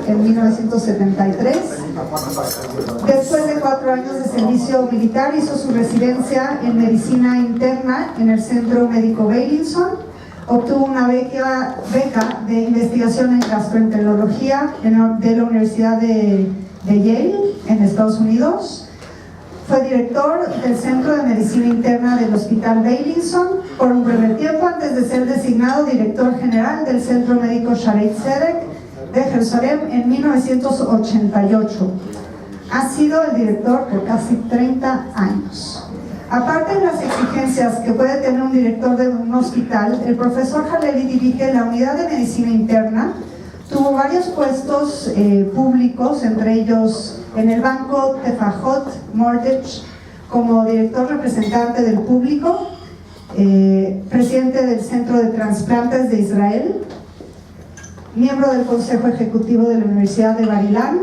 en 1973. Después de 4 años de servicio militar, hizo su residencia en medicina interna en el Centro Médico Beilinson. Obtuvo una beca de investigación en gastroenterología de la Universidad de Yale, en Estados Unidos. Fue director del Centro de Medicina Interna del Hospital Beilinson por un breve tiempo antes de ser designado director general del Centro Médico Shaare Zedek de Jerusalén en 1988. Ha sido el director por casi 30 años. Aparte de las exigencias que puede tener un director de un hospital, el profesor Halevi dirige la unidad de medicina interna. Tuvo varios puestos públicos, entre ellos en el banco Tefajot Mortgage como director representante del público, presidente del Centro de Transplantes de Israel, miembro del Consejo Ejecutivo de la Universidad de Bar-Ilan,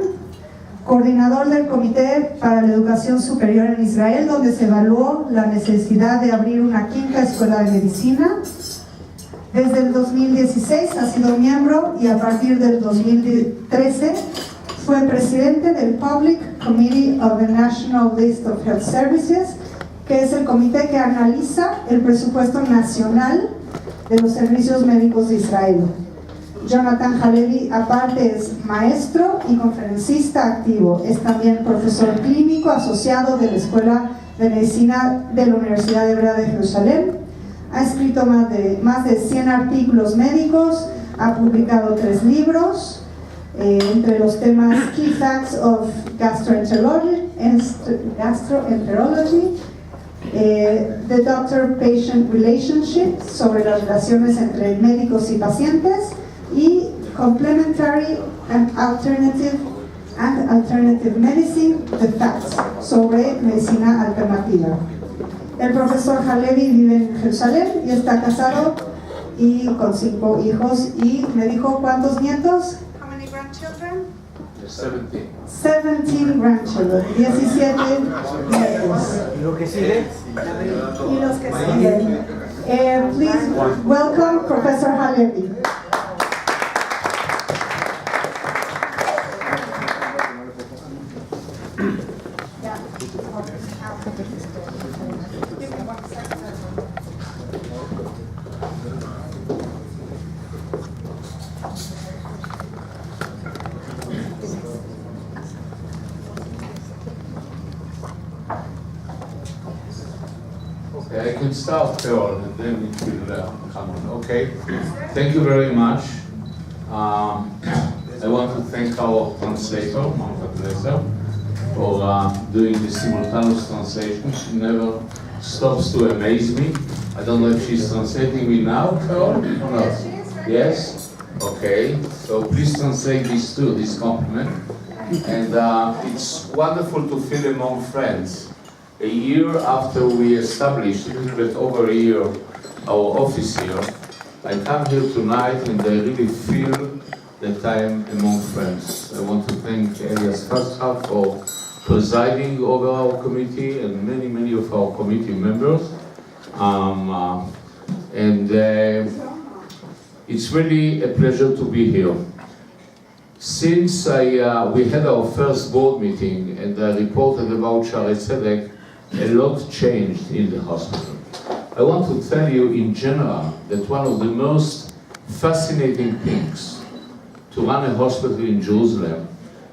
coordinador del Comité para la Educación Superior en Israel, donde se evaluó la necesidad de abrir una 5ª escuela de medicina. Desde el 2016 ha sido miembro y a partir del 2013 fue presidente del Public Committee of the National List of Health Services, que es el comité que analiza el presupuesto nacional de los servicios médicos de Israel. Jonathan Halevi, aparte, es maestro y conferencista activo. Es también profesor clínico asociado de la Escuela de Medicina de la Universidad Hebrea de Jerusalén. Ha escrito más de 100 artículos médicos, ha publicado 3 libros, entre los temas Key Facts of Gastroenterology, The Doctor-Patient Relationship, sobre las relaciones entre médicos y pacientes, y Complementary and Alternative Medicine, The Facts, sobre medicina alternativa. El profesor Halevi vive en Jerusalén y está casado y con 5 hijos, y me dijo, ¿cuántos nietos? How many grandchildren? 17 grandchildren, 17 nietos. ¿Y lo que sigue? Y los que siguen. Please welcome Professor Halevi. I can start, Carol, and then it will come on. Okay. Thank you very much. I want to thank our translator, Martha Blesser, for doing the simultaneous translation. She never stops to amaze me. I don't know if she's translating me now, Carol, or not. Yes? Okay. So please translate this too, this compliment. And it's wonderful to feel among friends. A year after we established, a little bit over a year, our office here, I come here tonight and I really feel that I am among friends. I want to thank Elias Kastra for presiding over our committee and many of our committee members. It's really a pleasure to be here. Since we had our first board meeting and I reported about Shaare Zedek, a lot changed in the hospital. I want to tell you in general that one of the most fascinating things to run a hospital in Jerusalem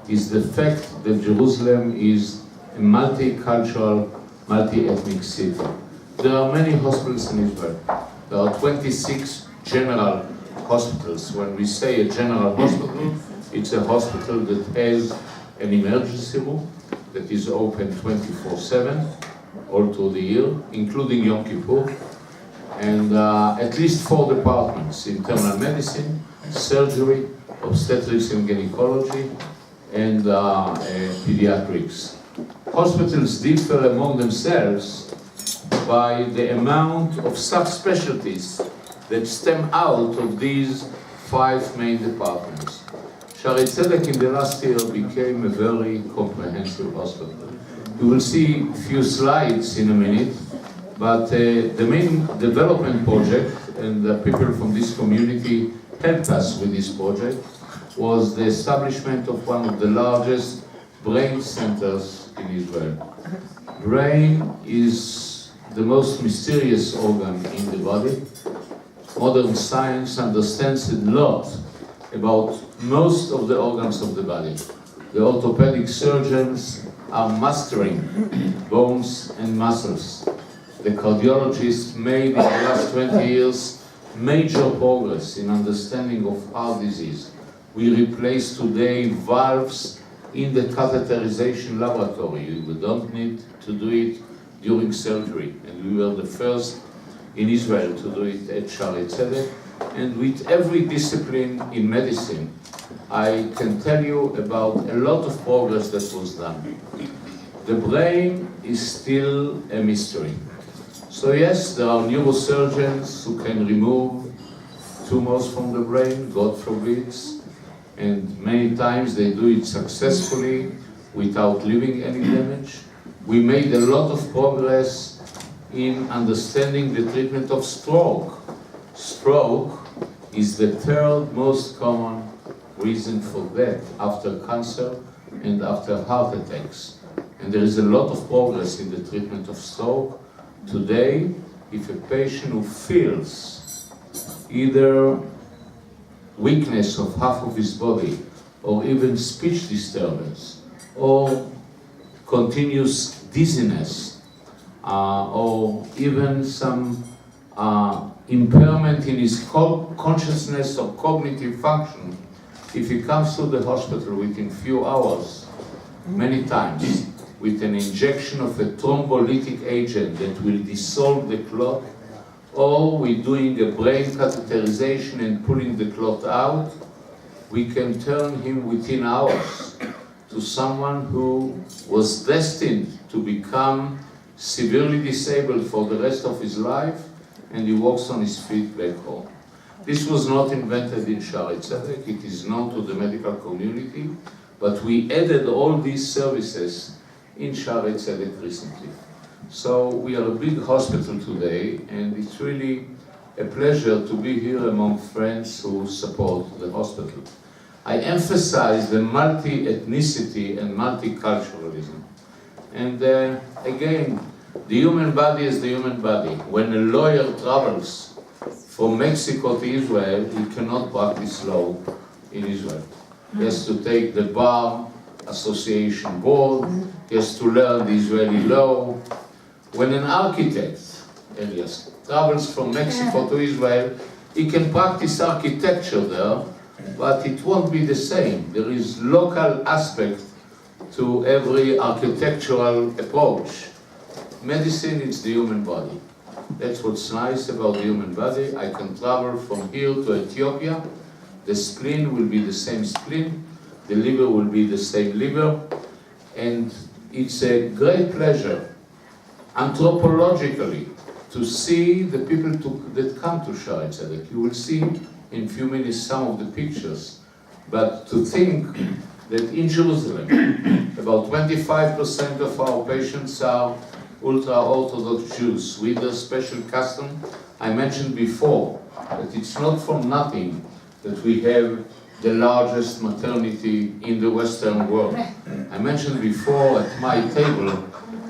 is the fact that Jerusalem is a multicultural, multi-ethnic city. There are many hospitals in Israel. There are 26 general hospitals. When we say a general hospital, it's a hospital that has an emergency room that is open 24/7 all through the year, including Yom Kippur, and at least 4 departments: internal medicine, surgery, obstetrics and gynecology, and pediatrics. Hospitals differ among themselves by the amount of subspecialties that stem out of these 5 main departments. Shaare Zedek in the last year became a very comprehensive hospital. You will see a few slides in a minute, but the main development project, and the people from this community helped us with this project, was the establishment of one of the largest brain centers in Israel. Brain is the most mysterious organ in the body. Modern science understands a lot about most of the organs of the body. The orthopedic surgeons are mastering bones and muscles. The cardiologists made in the last 20 years major progress in understanding of heart disease. We replace today valves in the catheterization laboratory. We don't need to do it during surgery, and we were the first in Israel to do it at Shaare Zedek. And with every discipline in medicine, I can tell you about a lot of progress that was done. The brain is still a mystery. So yes, there are neurosurgeons who can remove tumors from the brain, God forbid, and many times they do it successfully without leaving any damage. We made a lot of progress in understanding the treatment of stroke. Stroke is the third most common reason for death after cancer and after heart attacks. And there is a lot of progress in the treatment of stroke. Today, if a patient who feels either weakness of half of his body, or even speech disturbance, or continuous dizziness, or even some impairment in his consciousness or cognitive function, if he comes to the hospital within few hours, many times, with an injection of a thrombolytic agent that will dissolve the clot, or we're doing a brain catheterization and pulling the clot out, we can turn him within hours to someone who was destined to become severely disabled for the rest of his life, and he walks on his feet back home. This was not invented in Shaare Zedek, it is known to the medical community, but we added all these services in Shaare Zedek recently. So we are a big hospital today, and it's really a pleasure to be here among friends who support the hospital. I emphasize the multi-ethnicity and multiculturalism. And again, the human body is the human body. When a lawyer travels from Mexico to Israel, he cannot practice law in Israel. He has to take the Bar Association board, he has to learn the Israeli law. When an architect, Elias, travels from Mexico to Israel, he can practice architecture there, but it won't be the same. There is local aspect to every architectural approach. Medicine is the human body. That's what's nice about the human body. I can travel from here to Ethiopia. The spleen will be the same spleen. The liver will be the same liver. And it's a great pleasure, anthropologically, to see the people that come to Shaare Zedek. You will see in a few minutes some of the pictures. But to think that in Jerusalem, about 25% of our patients are ultra-Orthodox Jews with a special custom. I mentioned before that it's not from nothing that we have the largest maternity in the Western world. I mentioned before at my table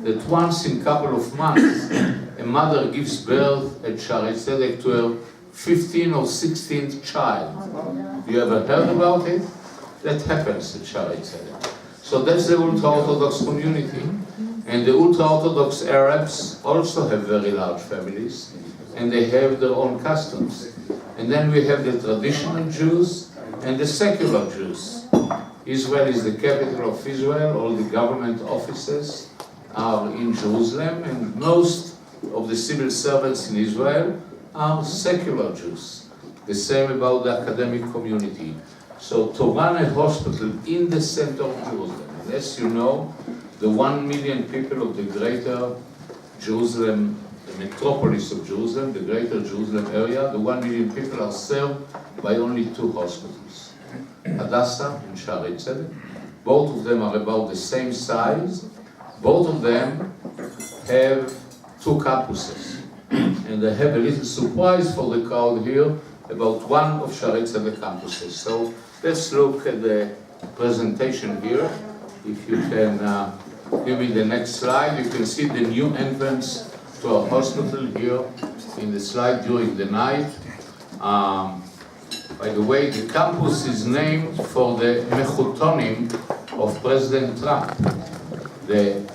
that once in a couple of months, a mother gives birth at Shaare Zedek to her 15th or 16th child. Have you ever heard about it? That happens at Shaare Zedek. So that's the ultra-Orthodox community. And the ultra-Orthodox Arabs also have very large families, and they have their own customs. And then we have the traditional Jews and the secular Jews. Israel is the capital of Israel. All the government offices are in Jerusalem, and most of the civil servants in Israel are secular Jews. The same about the academic community. So to run a hospital in the center of Jerusalem, and as you know, the 1 million people of the greater Jerusalem, the metropolis of Jerusalem, the greater Jerusalem area, the 1 million people are served by only 2 hospitals, Hadassah and Shaare Zedek. Both of them are about the same size. Both of them have 2 campuses. And I have a little surprise for the crowd here about one of Shaare Zedek campuses. So Let's look at the presentation here. If you can give me the next slide, you can see the new entrance to our hospital here in the slide during the night. By the way, the campus is named for the mechutonim of President Trump. The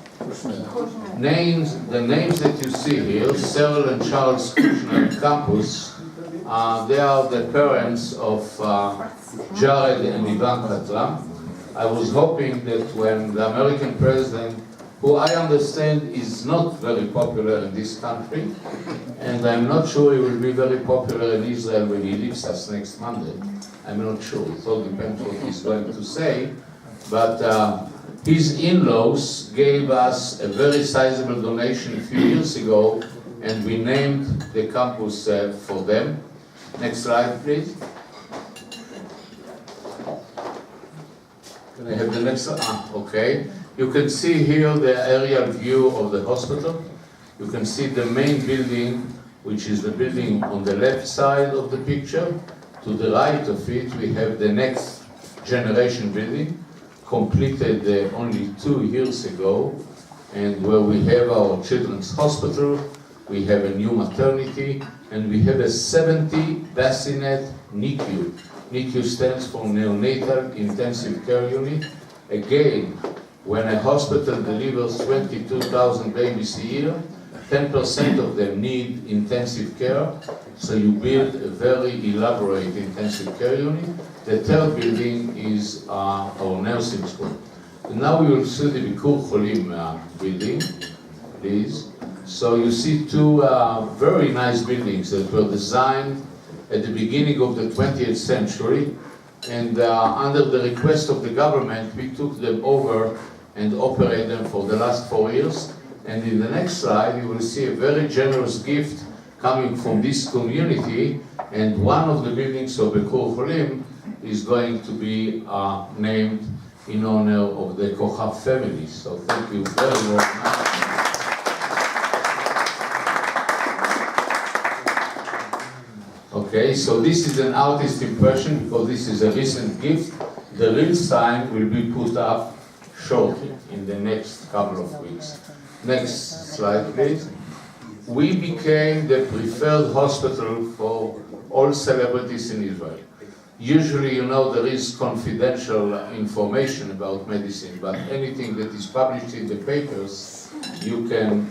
names that you see here, Cyril and Charles Kushner campus, they are the parents of Jared and Ivanka Trump. I was hoping that when the American president, who I understand is not very popular in this country, and I'm not sure he will be very popular in Israel when he leaves us next Monday. I'm not sure, it all depends what he's going to say. But his in-laws gave us a very sizable donation a few years ago, and we named the campus for them. Next slide, please. Can I have the next slide? Okay. You can see here the aerial view of the hospital. You can see the main building, which is the building on the left side of the picture. To the right of it, we have the next generation building, completed only 2 years ago, and where we have our children's hospital, we have a new maternity, and we have a 70-bassinet NICU. NICU stands for Neonatal Intensive Care Unit. Again, when a hospital delivers 22,000 babies a year, 10% of them need intensive care, so you build a very elaborate intensive care unit. The third building is our nursing school. And now we will see the Bikur Cholim building, please. So you see two very nice buildings that were designed at the beginning of the 20th century, and under the request of the government, we took them over and operated them for the last 4 years. And in the next slide, you will see a very generous gift coming from this community, and one of the buildings of Bikur Cholim is going to be named in honor of the Kochab family. So thank you very, very much. Okay, so this is an artist impression because this is a recent gift. The real sign will be put up shortly in the next couple of weeks. Next slide, please. We became the preferred hospital for all celebrities in Israel. Usually, you know, there is confidential information about medicine, but anything that is published in the papers, you can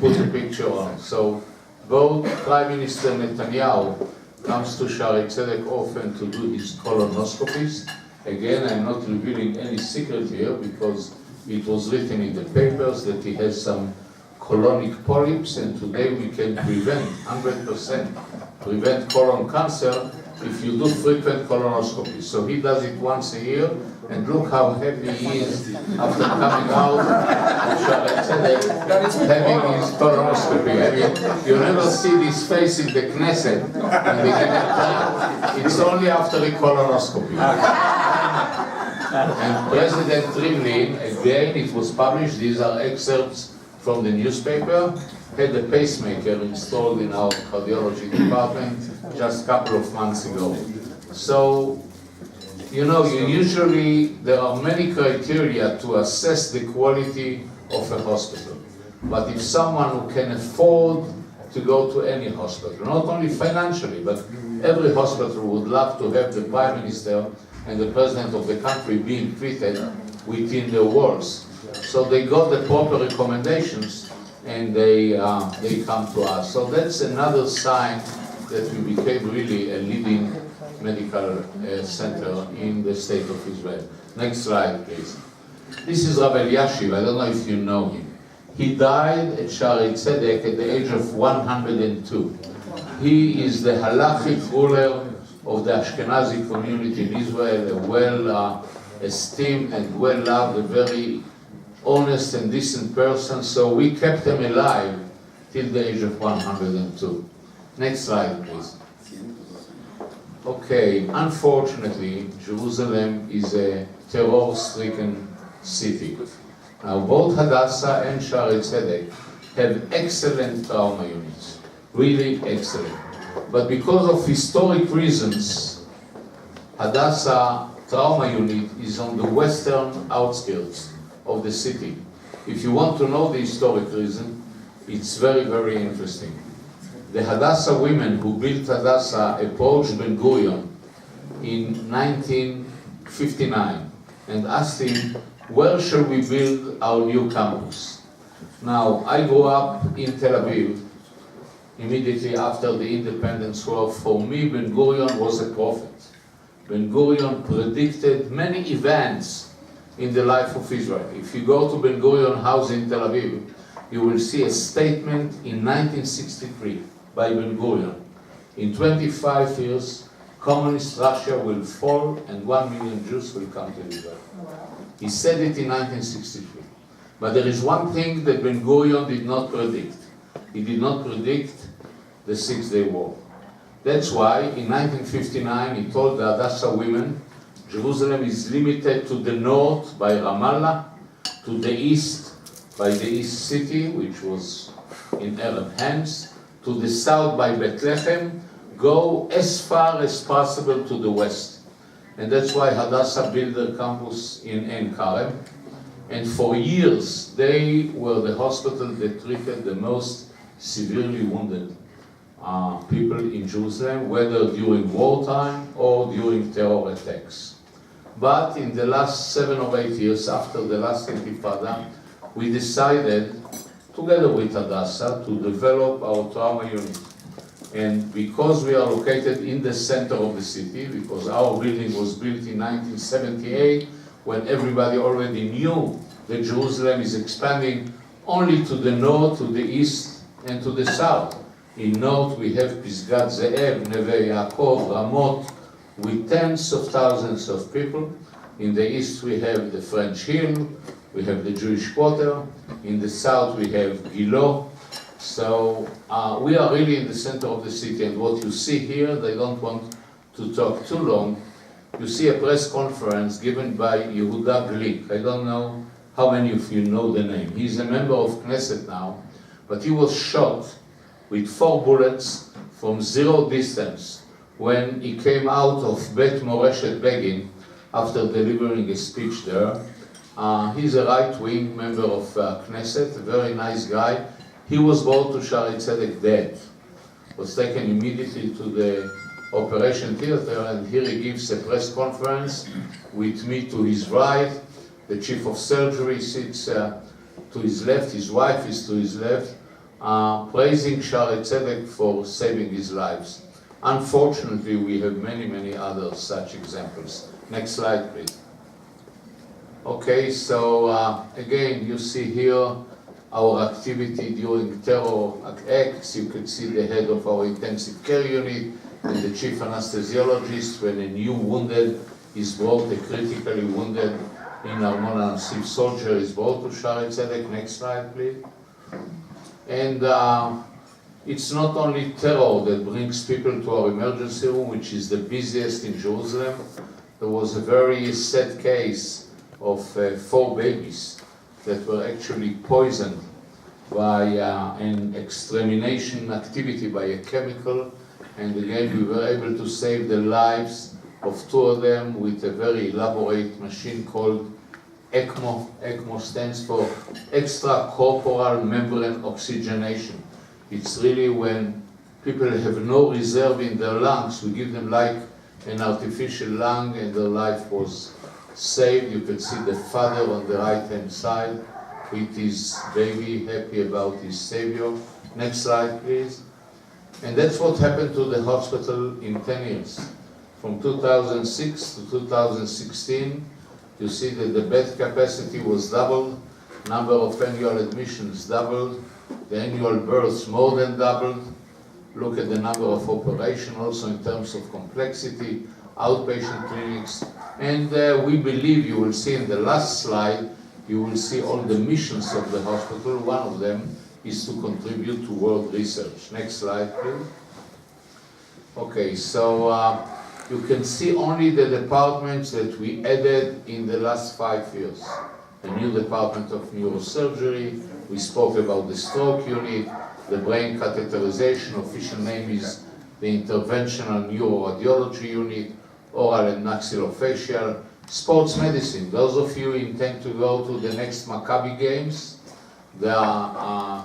put a picture on. So both Prime Minister Netanyahu comes to Shaare Zedek often to do his colonoscopies. Again, I'm not revealing any secret here because it was written in the papers that he has some colonic polyps, and today we can prevent, 100% prevent colon cancer if you do frequent colonoscopy. So he does it once a year, and look how happy he is after coming out of Shaare Zedek, having his colonoscopy. I mean, you never see this face in the Knesset in the beginning time. It's only after the colonoscopy. And President Rivlin, again, it was published, these are excerpts from the newspaper, had a pacemaker installed in our cardiology department just a couple of months ago. So, you know, there are many criteria to assess the quality of a hospital. But if someone who can afford to go to any hospital, not only financially, but every hospital would love to have the Prime Minister and the President of the country being treated within their walls. So they got the proper recommendations, and they come to us. So that's another sign that we became really a leading medical center in the state of Israel. Next slide, please. This is Rabbi Yashiv. I don't know if you know him. He died at Shaare Zedek at the age of 102. He is the halachic ruler of the Ashkenazi community in Israel, a well-esteemed and well-loved, a very honest and decent person. So we kept him alive till the age of 102. Next slide, please. Okay, unfortunately, Jerusalem is a terror-stricken city. Now, both Hadassah and Shaare Zedek have excellent trauma units, really excellent. But because of historic reasons, Hadassah trauma unit is on the western outskirts of the city. If you want to know the historic reason, it's very, very interesting. The Hadassah women who built Hadassah approached Ben Gurion in 1959 and asked him, where shall we build our new campus? Now, I grew up in Tel Aviv immediately after the independence war. For me, Ben Gurion was a prophet. Ben Gurion predicted many events in the life of Israel. If you go to Ben Gurion house in Tel Aviv, you will see a statement in 1963 by Ben Gurion. In 25 years, communist Russia will fall and 1 million Jews will come to Israel. He said it in 1963. But there is one thing that Ben Gurion did not predict. He did not predict the Six-Day War. That's why in 1959 he told the Hadassah women, Jerusalem is limited to the north by Ramallah, to the east by the east city, which was in Arab hands, to the south by Bethlehem, go as far as possible to the west. And that's why Hadassah built their campus in Ein Karem. And for years, they were the hospital that treated the most severely wounded people in Jerusalem, whether during wartime or during terror attacks. But in the last 7 or 8 years after the last Intifada, we decided, together with Hadassah, to develop our trauma unit. And because we are located in the center of the city, because our building was built in 1978, when everybody already knew that Jerusalem is expanding only to the north, to the east, and to the south. In north we have Pisgat Ze'ev, Neve Yaakov, Ramot, with tens of thousands of people. In the east we have the French Hill, we have the Jewish Quarter. In the south we have Gilo. So we are really in the center of the city, and what you see here, they don't want to talk too long. You see a press conference given by Yehuda Glik. I don't know how many of you know the name. He's a member of Knesset now, but he was shot with 4 bullets from 0 distance when he came out of Bet Moreshet Begin after delivering a speech there. He's a right-wing member of Knesset, a very nice guy. He was brought to Shaare Zedek dead, was taken immediately to the operation theater, and here he gives a press conference with me to his right. The chief of surgery sits to his left, his wife is to his left, praising Shaare Zedek for saving his lives. Unfortunately, we have many, many other such examples. Next slide, please. Okay, so again, you see here our activity during terror acts. You can see the head of our intensive care unit and the chief anesthesiologist when a new wounded is brought, a critically wounded in Armona Nassif soldier is brought to Shaare Zedek. Next slide, please. And it's not only terror that brings people to our emergency room, which is the busiest in Jerusalem. There was a very sad case of 4 babies that were actually poisoned by an extermination activity by a chemical. And again, we were able to save the lives of 2 of them with a very elaborate machine called ECMO. ECMO stands for extracorporeal membrane oxygenation. It's really when people have no reserve in their lungs, we give them like an artificial lung, and their life was saved. You can see the father on the right-hand side with his baby, happy about his savior. Next slide, please. And that's what happened to the hospital in 10 years. From 2006 to 2016, you see that the bed capacity was doubled, number of annual admissions doubled, the annual births more than doubled. Look at the number of operations also in terms of complexity, outpatient clinics. And we believe, you will see in the last slide, you will see all the missions of the hospital. One of them is to contribute to world research. Next slide, please. Okay, so you can see only the departments that we added in the last 5 years. A new department of neurosurgery, we spoke about the stroke unit, the brain catheterization, official name is the interventional neuroradiology unit, oral and maxillofacial, sports medicine. Those of you who intend to go to the next Maccabi games, the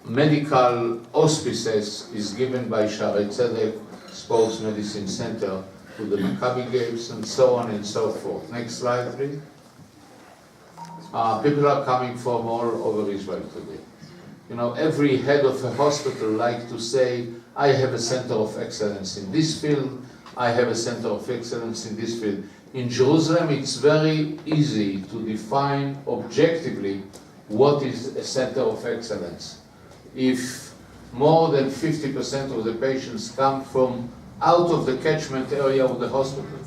medical auspices is given by Shaare Zedek Sports Medicine Center to the Maccabi games, and so on and so forth. Next slide, please. People are coming from all over Israel today. You know, every head of a hospital like to say, I have a center of excellence in this field, I have a center of excellence in this field. In Jerusalem, it's very easy to define objectively what is a center of excellence. If more than 50% of the patients come from out of the catchment area of the hospital,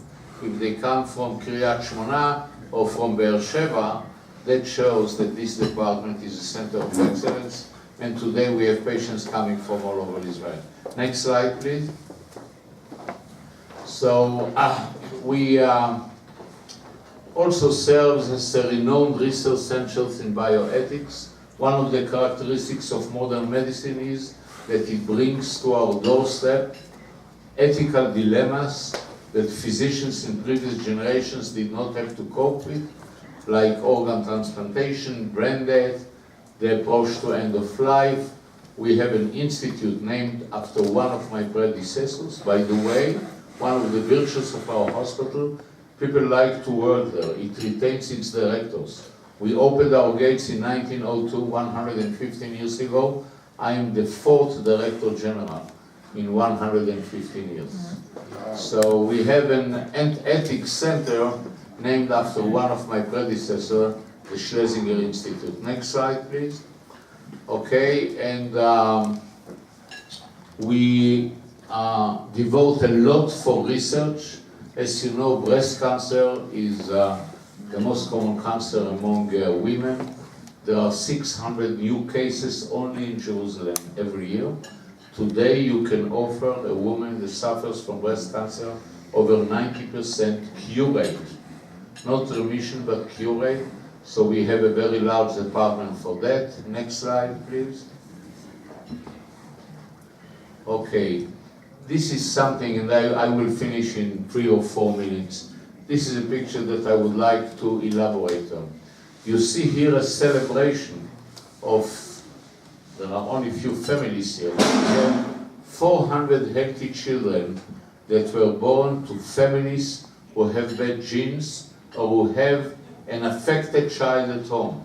if they come from Kiryat Shmona or from Be'er Sheva, that shows that this department is a center of excellence, and today we have patients coming from all over Israel. Next slide, please. So we also serve as a renowned research center in bioethics. One of the characteristics of modern medicine is that it brings to our doorstep ethical dilemmas that physicians in previous generations did not have to cope with, like organ transplantation, brain death, the approach to end of life. We have an institute named after one of my predecessors. By the way, one of the virtues of our hospital, people like to work there. It retains its directors. We opened our gates in 1902, 115 years ago. I am the 4th Director General in 115 years. So we have an ethics center named after one of my predecessors, the Schlesinger Institute. Next slide, please. Okay, and we devote a lot for research. As you know, breast cancer is the most common cancer among women. There are 600 new cases only in Jerusalem every year. Today you can offer a woman that suffers from breast cancer over 90% cure rate. Not remission, but cure rate. So we have a very large department for that. Next slide, please. Okay, this is something, and I will finish in 3 or 4 minutes. This is a picture that I would like to elaborate on. You see here a celebration of, there are only a few families here, 400 healthy children that were born to families who have bad genes or who have an affected child at home.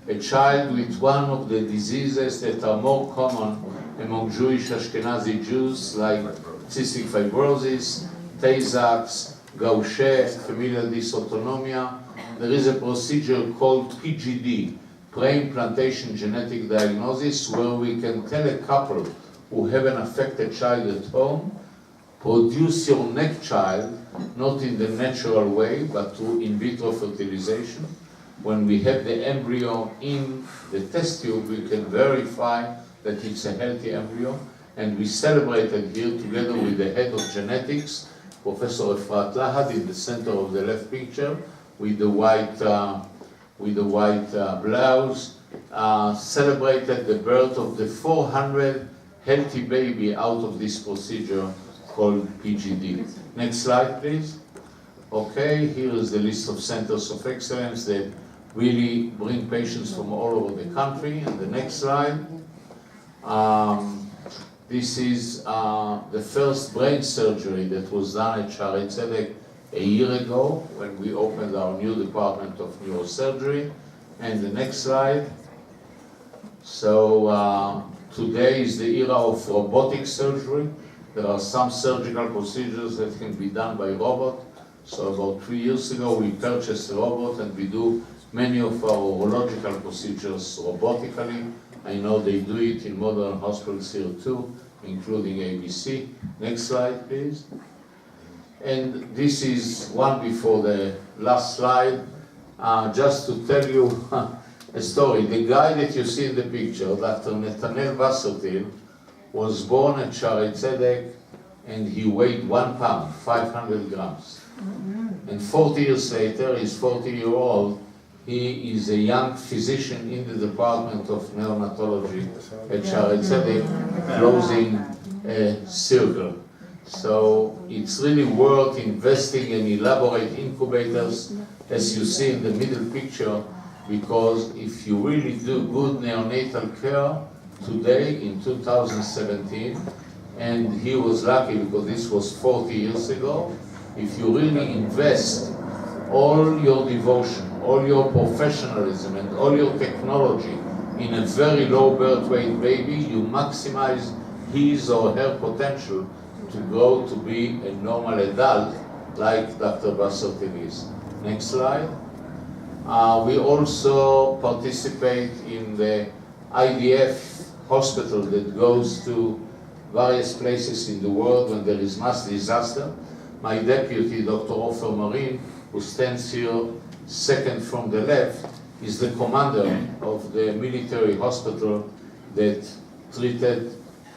A child with one of the diseases that are more common among Jewish Ashkenazi Jews, like cystic fibrosis, Tay-Sachs, Gaucher, familial dysautonomia. There is a procedure called PGD, pre-implantation genetic diagnosis, where we can tell a couple who have an affected child at home, produce your next child, not in the natural way, but through in vitro fertilization. When we have the embryo in the test tube, we can verify that it's a healthy embryo, and we celebrated here together with the head of genetics, Professor Efrat Lahad, in the center of the left picture, with the white blouse, celebrated the birth of the 400 healthy baby out of this procedure called PGD. Next slide, please. Okay, here is the list of centers of excellence that really bring patients from all over the country. And the next slide. This is the first brain surgery that was done at Shaare Zedek a year ago when we opened our new department of neurosurgery. And the next slide. So today is the era of robotic surgery. There are some surgical procedures that can be done by robot. So about 3 years ago we purchased a robot, and we do many of our urological procedures robotically. I know they do it in modern hospitals here too, including ABC. Next slide, please. And this is one before the last slide, just to tell you a story. The guy that you see in the picture, Dr. Netanel Wassertil, was born at Shaare Zedek, and he weighed 1 pound, 500 grams. And 40 years later, he's 40-year-old, he is a young physician in the department of neonatology at Shaare Zedek, closing a circle. So it's really worth investing in elaborate incubators, as you see in the middle picture, because if you really do good neonatal care today in 2017, and he was lucky because this was 40 years ago, if you really invest all your devotion, all your professionalism, and all your technology in a very low birth weight baby, you maximize his or her potential to grow to be a normal adult like Dr. Bassertin is. Next slide. We also participate in the IDF hospital that goes to various places in the world when there is mass disaster. My deputy, Dr. Ofer Marin, who stands here second from the left, is the commander of the military hospital that treated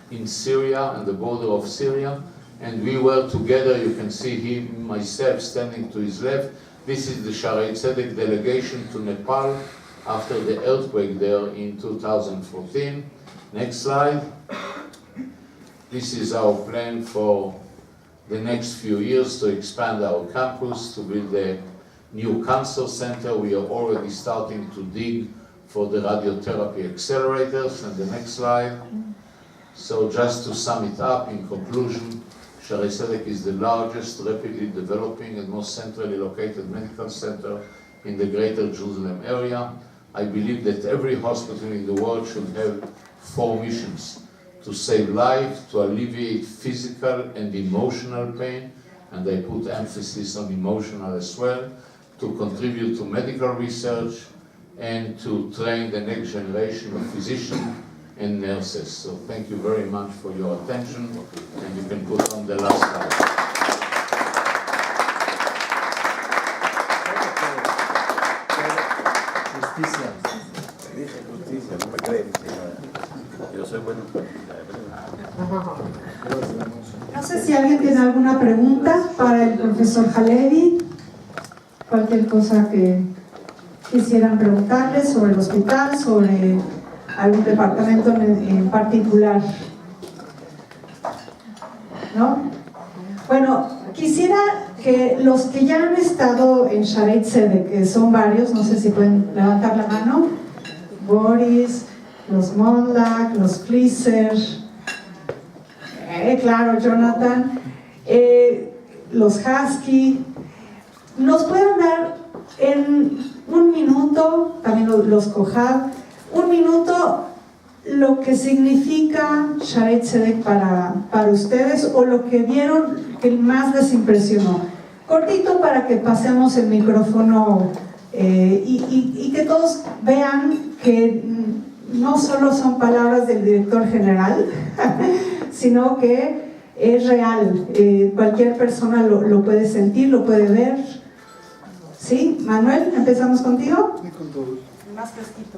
in Syria and the border of Syria. And we were together, you can see him, myself, standing to his left. This is the Shaare Zedek delegation to Nepal after the earthquake there in 2014. Next slide. This is our plan for the next few years to expand our campus, to build a new cancer center. We are already starting to dig for the radiotherapy accelerators. And the next slide. So just to sum it up, in conclusion, Shaare Zedek is the largest, rapidly developing and most centrally located medical center in the greater Jerusalem area. I believe that every hospital in the world should have 4 missions: to save life, to alleviate physical and emotional pain, and I put emphasis on emotional as well, to contribute to medical research, and to train the next generation of physicians and nurses. So thank you very much for your attention, and you can put on the last slide. Justicia. Dije justicia, no me creen. Yo soy bueno. No sé si alguien tiene alguna pregunta para el profesor Halevi, cualquier cosa que quisieran preguntarle sobre el hospital, sobre algún departamento en particular. ¿No? Bueno, quisiera que los que ya han estado en Shaare Zedek, que son varios, no sé si pueden levantar la mano, Boris, los Mondlak, los Klisser, claro, Jonathan, los Husky, nos pueden dar en un minuto, también los Kohab, un minuto lo que significa Shaare Zedek para ustedes, o lo que vieron que más les impresionó. Cortito para que pasemos el micrófono y que todos vean que no solo son palabras del director general, sino que es real. Cualquier persona lo puede sentir, lo puede ver. ¿Sí? Manuel, empezamos contigo. Más fresquito.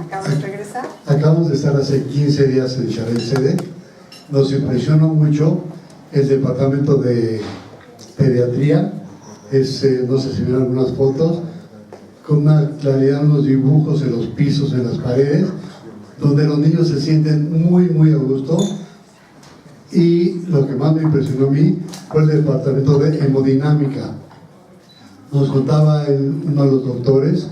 ¿Acabas de regresar? Acabamos de estar hace 15 días en Shaare Zedek. Nos impresionó mucho el departamento de pediatría. No sé si vieron algunas fotos, con una claridad, unos dibujos en los pisos, en las paredes, donde los niños se sienten muy, muy a gusto. Y lo que más me impresionó a mí fue el departamento de hemodinámica. Nos contaba uno de los doctores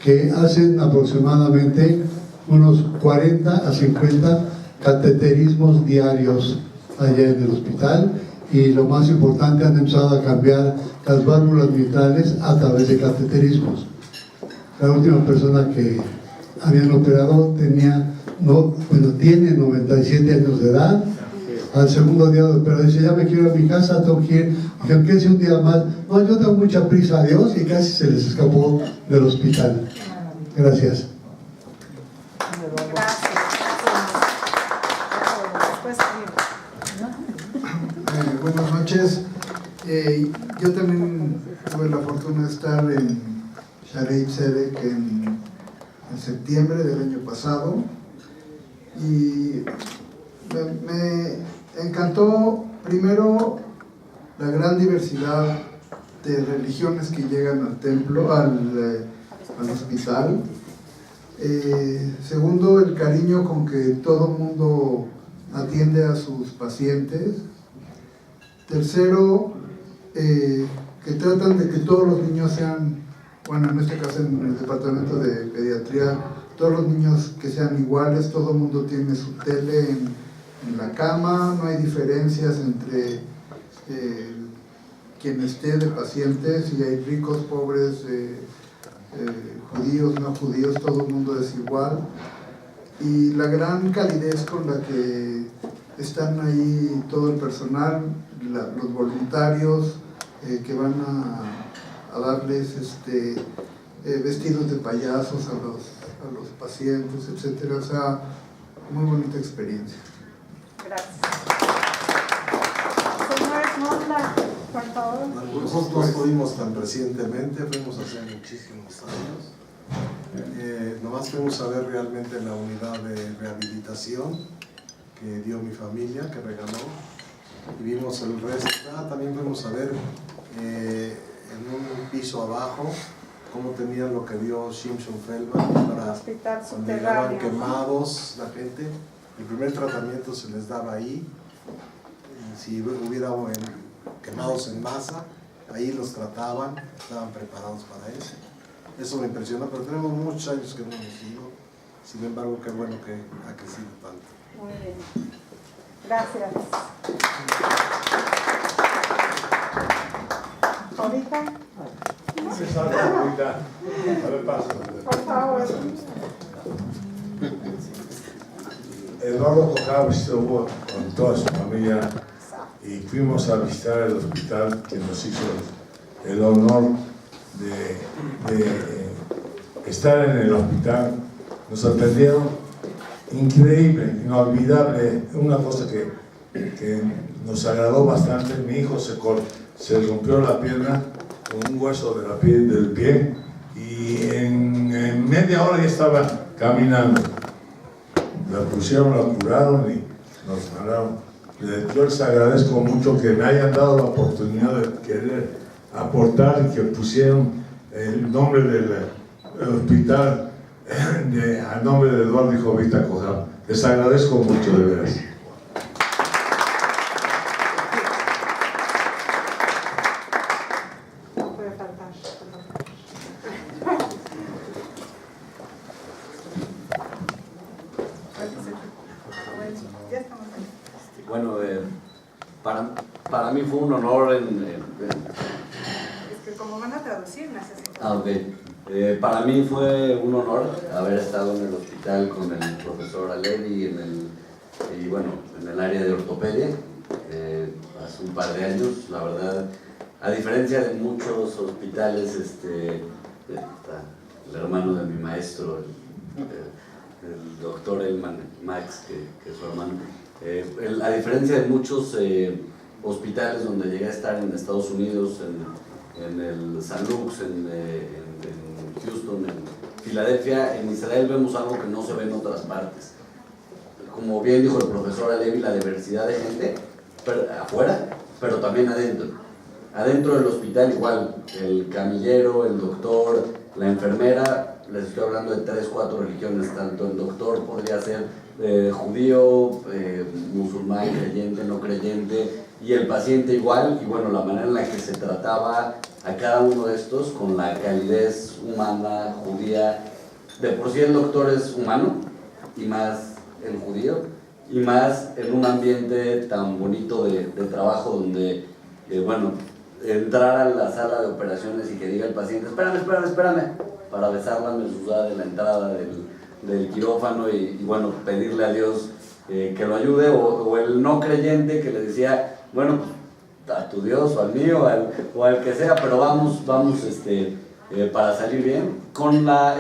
que hacen aproximadamente unos 40 a 50 cateterismos diarios allá en el hospital, y lo más importante, han empezado a cambiar las válvulas vitales a través de cateterismos. La última persona que habían operado tiene 97 años de edad. Al segundo día de operar dice: ya me quiero a mi casa, tengo que ir. Dije: ¿qué es un día más? No, yo tengo mucha prisa, adiós, y casi se les escapó del hospital. Gracias. Buenas noches. Yo también tuve la fortuna de estar en Shaare Zedek en septiembre del año pasado, y me encantó primero la gran diversidad de religiones que llegan al templo, al hospital. Segundo, el cariño con que todo el mundo atiende a sus pacientes. Tercero, que tratan de que todos los niños sean, bueno, en este caso en el departamento de pediatría, todos los niños que sean iguales, todo el mundo tiene su tele en la cama, no hay diferencias entre quien esté de pacientes, y hay ricos, pobres, judíos, no judíos, todo el mundo es igual. Y la gran calidez con la que están ahí todo el personal, los voluntarios que van a darles vestidos de payasos a los pacientes, etcétera. O sea, muy bonita experiencia. Gracias. Señor Esmondla, por favor. Nosotros no estuvimos tan recientemente, fuimos hace muchísimos años. Nomás fuimos a ver realmente la unidad de rehabilitación que dio mi familia, que regaló, y vimos el resto. También fuimos a ver en un piso abajo cómo tenían lo que dio Simpson Feldman para cuando llegaban quemados la gente. El primer tratamiento se les daba ahí. Si hubiera quemados en masa, ahí los trataban, estaban preparados para eso. Eso me impresiona, pero tenemos muchos años que no hemos ido. Sin embargo, qué bueno que ha crecido tanto. Muy bien. Gracias. ¿Ahorita? Por favor. Eduardo Tocaba estuvo con toda su familia y fuimos a visitar el hospital que nos hizo el honor de estar en el hospital. Nos atendieron increíble, inolvidable, una cosa que nos agradó bastante. Mi hijo se rompió la pierna con un hueso de la piel del pie y en media hora ya estaba caminando. La pusieron, la curaron y nos mandaron. Yo les agradezco mucho que me hayan dado la oportunidad de querer aportar y que pusieron el nombre del hospital a nombre de Eduardo y Jovita Cojab. Les agradezco mucho, de veras. No puede faltar. Ya estamos ahí. Bueno, para mí fue un honor Es que como van a traducir, necesito. ok. Para mí fue un honor haber estado en el hospital con el profesor Alevi y bueno, en el área de ortopedia hace un par de años. La verdad, a diferencia de muchos hospitales, el hermano de mi maestro, el doctor Elman Max, que es su hermano, a diferencia de muchos hospitales donde llegué a estar en Estados Unidos, en el San Lux, en Houston, en Filadelfia, en Israel vemos algo que no se ve en otras partes. Como bien dijo el profesor Alevi, la diversidad de gente afuera, pero también adentro. Adentro del hospital igual, el camillero, el doctor, la enfermera, les estoy hablando de 3, 4 religiones, tanto el doctor podría ser judío, musulmán, creyente, no creyente, y el paciente igual, y bueno, la manera en la que se trataba a cada uno de estos con la calidez humana, judía. De por sí el doctor es humano, y más el judío, y más en un ambiente tan bonito de trabajo donde, bueno, entrar a la sala de operaciones y que diga el paciente, espérame, para besar la mezuzá de la entrada del quirófano y bueno, pedirle a Dios que lo ayude, o el no creyente que le decía, bueno, pues, a tu Dios o al mío o al que sea, pero vamos para salir bien, con la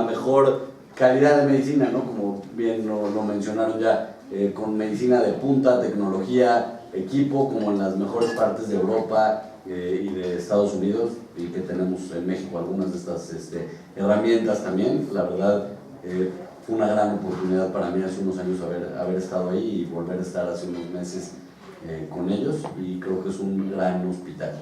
mejor calidad de medicina, ¿no? Como bien lo mencionaron ya, con medicina de punta, tecnología, equipo, como en las mejores partes de Europa y de Estados Unidos, y que tenemos en México algunas de estas herramientas también. La verdad, fue una gran oportunidad para mí hace unos años haber estado ahí y volver a estar hace unos meses con ellos, y creo que es un gran hospital.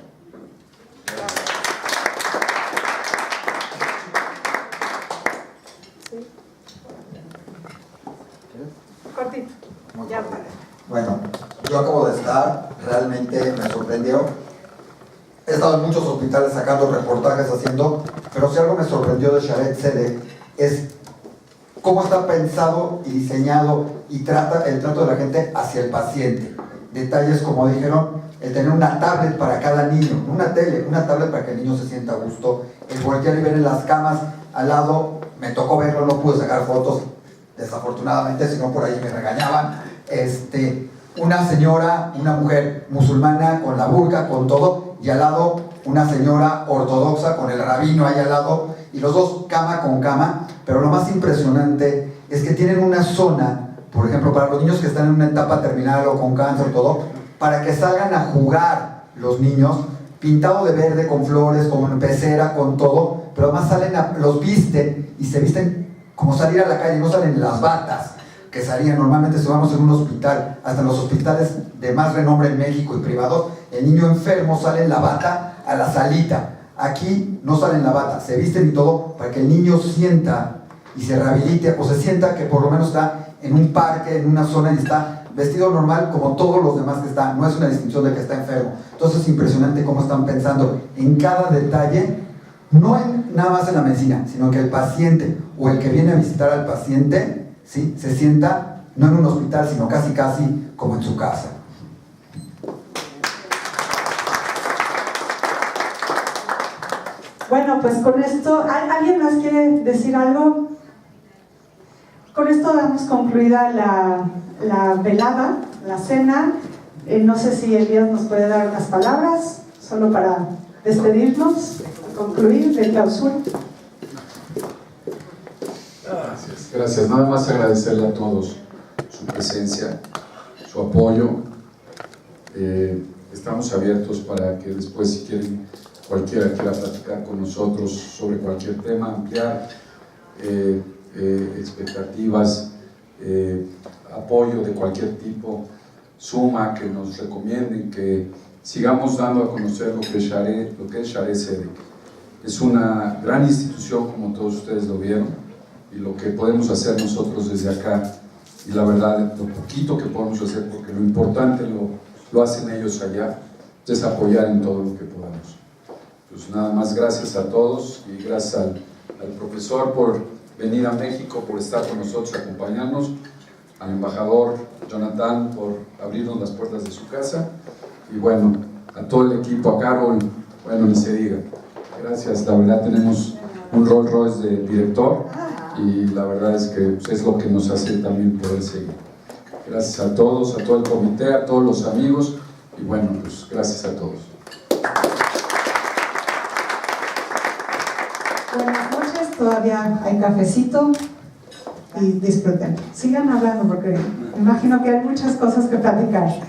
Cortito, ya para. hospitales sacando reportajes, haciendo, pero si algo me sorprendió de Shaare Zedek es cómo está pensado y diseñado y trata el trato de la gente hacia el paciente. Detalles como dijeron, el tener una tablet para cada niño, una tele, una tablet para que el niño se sienta a gusto, el voltear y ver en las camas al lado, me tocó verlo, no pude sacar fotos, desafortunadamente, si no por ahí me regañaban, una señora, una mujer musulmana con la burka, con todo, y al lado una señora ortodoxa con el rabino ahí al lado, y los dos cama con cama, pero lo más impresionante es que tienen una zona, por ejemplo, para los niños que están en una etapa terminal o con cáncer, todo, para que salgan a jugar los niños, pintado de verde, con flores, con pecera, con todo, pero además los visten y se visten como salir a la calle, no salen en las batas que salían normalmente si vamos en un hospital, hasta en los hospitales de más renombre en México y privados, el niño enfermo sale en la bata a la salita. Aquí no sale en la bata, se visten y todo para que el niño sienta y se rehabilite, o se sienta que por lo menos está en un parque, en una zona y está vestido normal como todos los demás que están, no es una distinción de que está enfermo. Entonces es impresionante cómo están pensando en cada detalle, no nada más en la medicina, sino que el paciente o el que viene a visitar al paciente, ¿sí?, se sienta no en un hospital, sino casi como en su casa. Bueno, pues con esto, ¿alguien más quiere decir algo? Con esto damos concluida la velada, la cena. No sé si Elías nos puede dar unas palabras, solo para despedirnos, concluir de clausura. Gracias. Nada más agradecerle a todos su presencia, su apoyo. Estamos abiertos para que después, si quieren, cualquiera quiera platicar con nosotros sobre cualquier tema, ampliar expectativas, apoyo de cualquier tipo, suma, que nos recomienden, que sigamos dando a conocer lo que es Shaare Zedek. Es una gran institución, como todos ustedes lo vieron, y lo que podemos hacer nosotros desde acá, y la verdad, lo poquito que podemos hacer, porque lo importante lo hacen ellos allá, es apoyar en todo lo que podamos. Pues nada más, gracias a todos, y gracias al profesor por venir a México, por estar con nosotros, acompañarnos, al embajador Jonathan por abrirnos las puertas de su casa, y bueno, a todo el equipo, a Carol, bueno, ni se diga. Gracias, la verdad tenemos un Rolls Royce de director, y la verdad es que es lo que nos hace también poder seguir. Gracias a todos, a todo el comité, a todos los amigos, y bueno, pues gracias a todos. Buenas noches, todavía hay cafecito y disfruten. Sigan hablando porque imagino que hay muchas cosas que platicar.